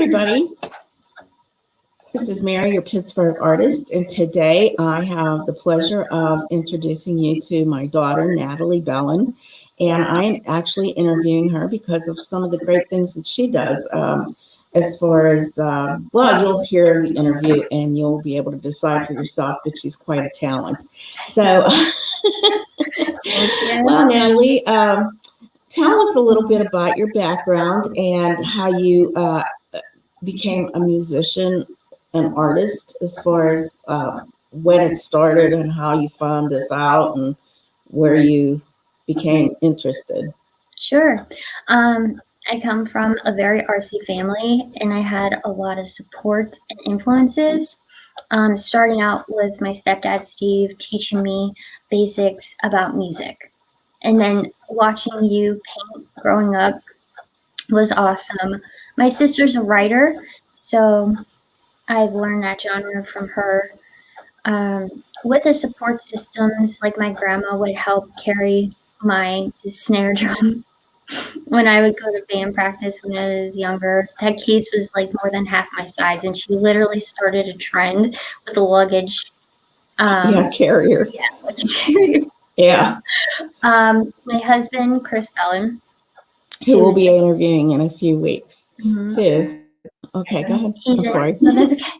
everybody. This is Mary, your Pittsburgh artist, and today I have the pleasure of introducing you to my daughter, Natalie Belin. And I am actually interviewing her because of some of the great things that she does. As far as, well, you'll hear the interview and you'll be able to decide for yourself, but she's quite a talent. So, well, Natalie, tell us a little bit about your background and how you became a musician and artist, as far as when it started and how you found this out and where you became interested. Sure. I come from a very artsy family, and I had a lot of support and influences. Starting out with my stepdad, Steve, teaching me basics about music. And then watching you paint growing up was awesome. My sister's a writer, so I've learned that genre from her. With the support systems, like my grandma would help carry my snare drum when I would go to band practice when I was younger. That case was like more than half my size, and she literally started a trend with the luggage. Carrier. Yeah, luggage carrier. Yeah. My husband, Chris Belin, who will be interviewing in a few weeks, too. Okay, go ahead. I'm sorry. No, that's okay.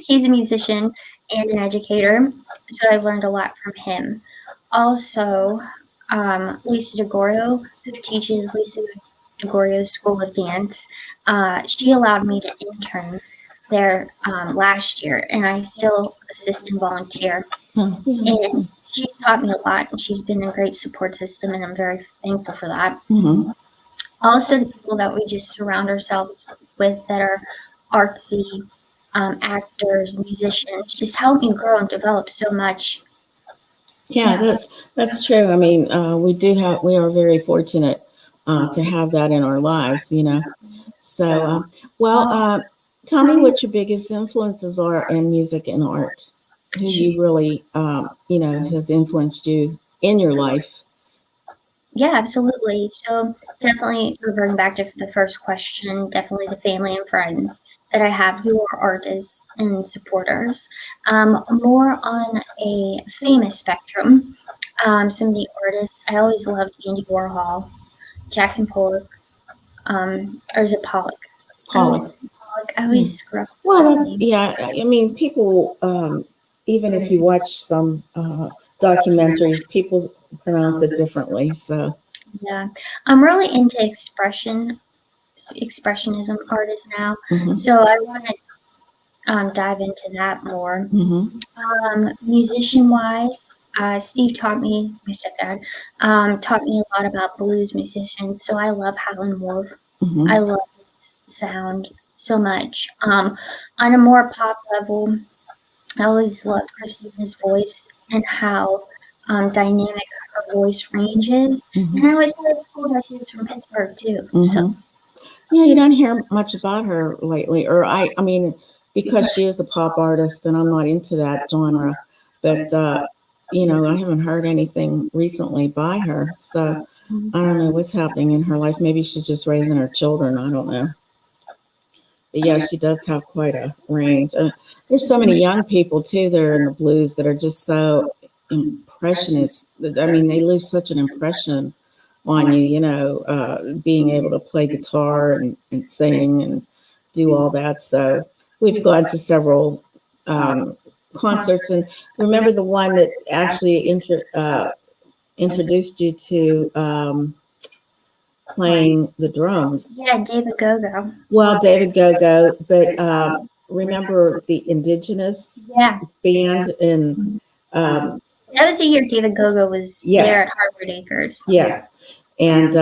He's a musician and an educator, so I learned a lot from him. Also, Lisa DeGorio, who teaches Lisa DeGorio's School of Dance, she allowed me to intern there last year, and I still assist and volunteer. And she's taught me a lot, and she's been a great support system, and I'm very thankful for that. Also, the people that we just surround ourselves with that are artsy, actors, musicians, just help me grow and develop so much. Yeah, that's true. I mean, we are very fortunate to have that in our lives, you know. So, tell me what your biggest influences are in music and art. Who you really, has influenced you in your life. Yeah, absolutely. So definitely reverting back to the first question, definitely the family and friends that I have who are artists and supporters. More on a famous spectrum, some of the artists, I always loved Andy Warhol, Jackson Pollock, or is it Pollock? Pollock. I always screw up. Well, I mean, people, even if you watch some documentaries, people pronounce it differently. So yeah, I'm really into expressionism artists now. So I want to dive into that more. Musician wise, Steve taught me, my stepdad, taught me a lot about blues musicians. So I love Howlin' Wolf. I love his sound so much. On a more pop level, I always loved Christina's voice and how dynamic her voice range is. And I always thought it was cool that she was from Pittsburgh too. So. Yeah, you don't hear much about her lately, or I mean, because she is a pop artist and I'm not into that genre, but I haven't heard anything recently by her. So I don't know what's happening in her life. Maybe she's just raising her children. I don't know. But yeah, she does have quite a range. There's so many young people too that are in the blues that are just so impressionist. I mean, they leave such an impression on you, being able to play guitar and sing and do all that. So we've gone to several concerts, and remember the one that actually introduced you to playing the drums. Yeah, David Gogo. Well, David Gogo, but remember the Indigenous band in. That was the year David Gogo was there at Harvard Acres. Yes. And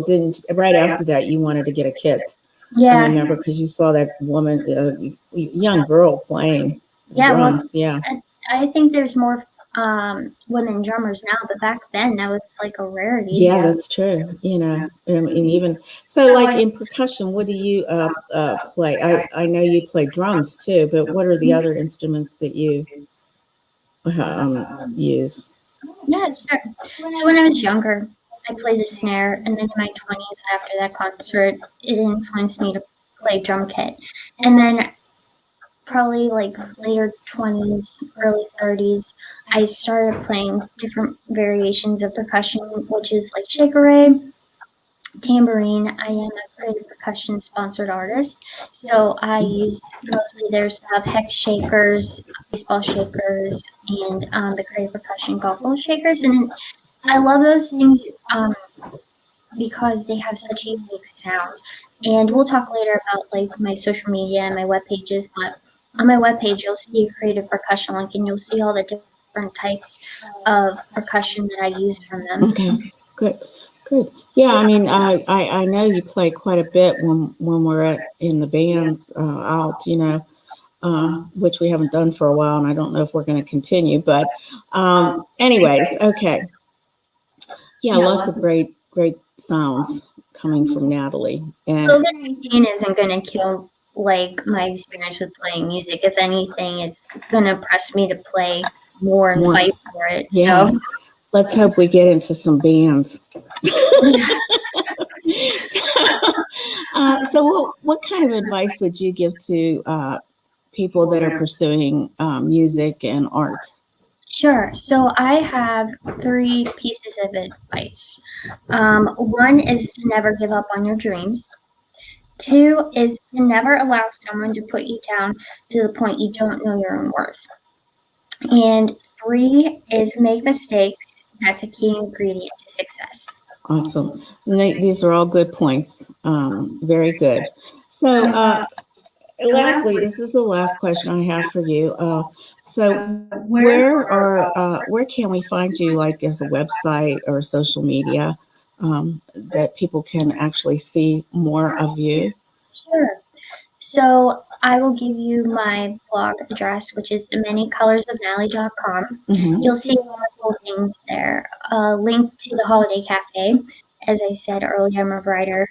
didn't right after that you wanted to get a kit? Yeah, I remember because you saw that woman, young girl playing drums. I think there's more women drummers now, but back then that was like a rarity. Yeah, that's true. And even so, like in percussion, what do you play? I know you play drums too, but what are the other instruments that you use? Yeah, sure. So when I was younger, I played the snare, and then in my 20s, after that concert, it influenced me to play drum kit. And then probably like later 20s, early 30s, I started playing different variations of percussion, which is like shakeré, tambourine. I am a creative percussion sponsored artist, so I use mostly their stuff, hex shakers, baseball shakers, and the creative percussion golf ball shakers. And I love those things because they have such a unique sound. And we'll talk later about like my social media and my web pages, but on my webpage you'll see a creative percussion link, and you'll see all the different types of percussion that I use from them. Okay, good, good. Yeah, I mean, I know you play quite a bit when we're in the bands out, which we haven't done for a while, and I don't know if we're going to continue. But, anyways, okay, yeah, lots of great sounds coming from Natalie, and COVID-19 isn't going to kill like my experience with playing music. If anything, it's going to press me to play more and fight for it. yeah. So Let's hope we get into some bands. So what kind of advice would you give to people that are pursuing music and art? Sure. So I have 3 pieces of advice. One is to never give up on your dreams. 2 is to never allow someone to put you down to the point you don't know your own worth. And 3 is make mistakes. That's a key ingredient to success. Awesome. These are all good points. Very good. So, lastly, this is the last question I have for you. So, where can we find you, like as a website or social media, that people can actually see more of you? Sure. So I will give you my blog address, which is themanycolorsofnally.com. Mhm. You'll see wonderful things there. A link to the Holiday Cafe. As I said earlier, I'm a writer,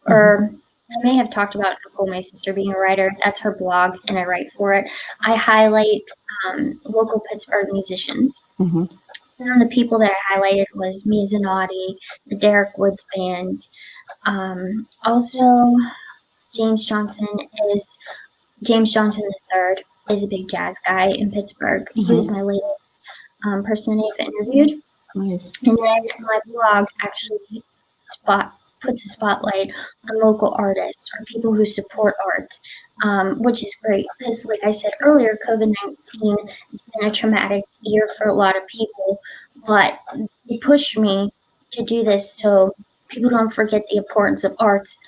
or I may have talked about Nicole, my sister, being a writer. That's her blog, and I write for it. I highlight local Pittsburgh musicians. Mm-hmm. Some of the people that I highlighted was Mia Zanotti, the Derek Woods Band. Also, James Johnson III is a big jazz guy in Pittsburgh. He was my latest person I've interviewed. Nice. And then my blog actually puts a spotlight on local artists or people who support art, which is great because, like I said earlier, COVID-19 has been a traumatic year for a lot of people, but it pushed me to do this so people don't forget the importance of arts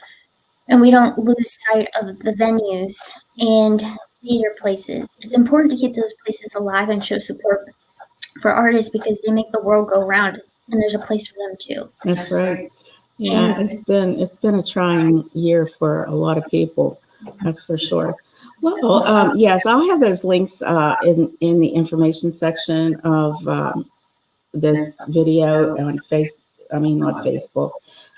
and we don't lose sight of the venues and theater places. It's important to keep those places alive and show support for artists because they make the world go round, and there's a place for them too. That's right. Yeah, it's been a trying year for a lot of people. That's for sure. Well, yes, I'll have those links in the information section of this video on not Facebook,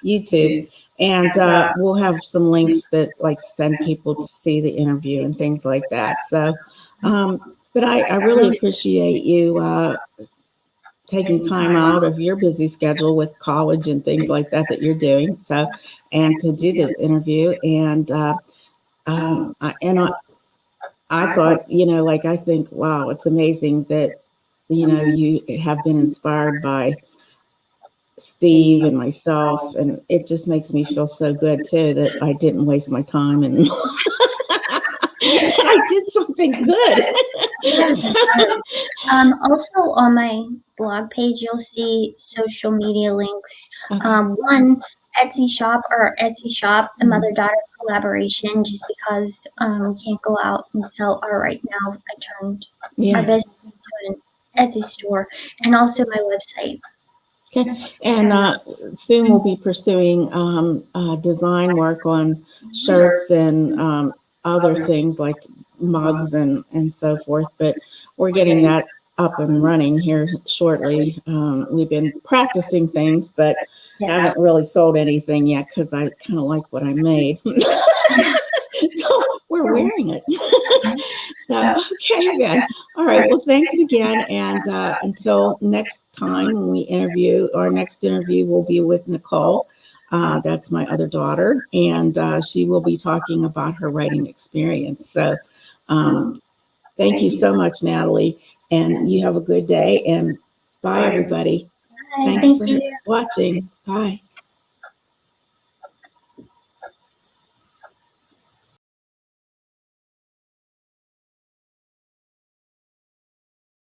YouTube. And we'll have some links that like send people to see the interview and things like that. So, but I really appreciate you taking time out of your busy schedule with college and things like that you're doing. So, and to do this interview. And I thought, I think, wow, it's amazing that you have been inspired by Steve and myself, and it just makes me feel so good too that I didn't waste my time and I did something good. Also on my blog page, you'll see social media links. One Etsy shop, the mother-daughter collaboration, just because we can't go out and sell art right now. I turned our business into an Etsy store, and also my website. Okay. And soon we'll be pursuing design work on shirts and other things like mugs and so forth. But we're getting that up and running here shortly. We've been practicing things, but haven't really sold anything yet because I kind of like what I made. So we're wearing it. So, okay, then. All right. Well, thanks again. And until next time when we interview, our next interview will be with Nicole. That's my other daughter, and she will be talking about her writing experience. So, um, thank you so much, Natalie, and you have a good day. And bye, everybody. Bye. Thanks Thank for you. watching. Bye.